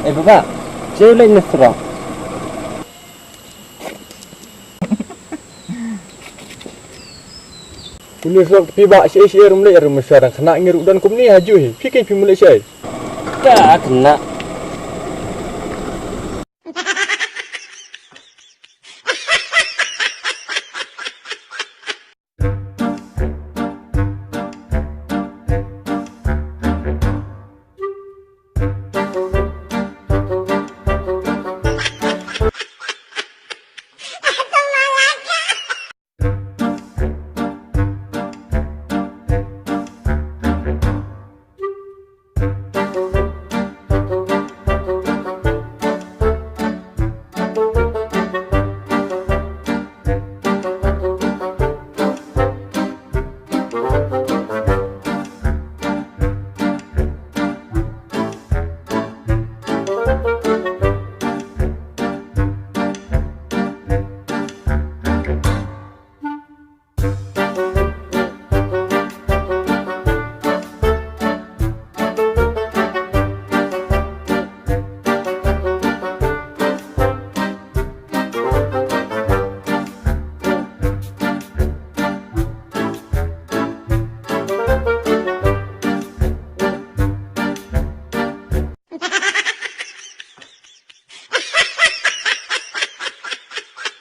Bapak, saya boleh mesra. Kunis lok piba si mulai masyarakat kena ngiruk dan kumni haju he. Fikir pi mulai saya. Tak kena.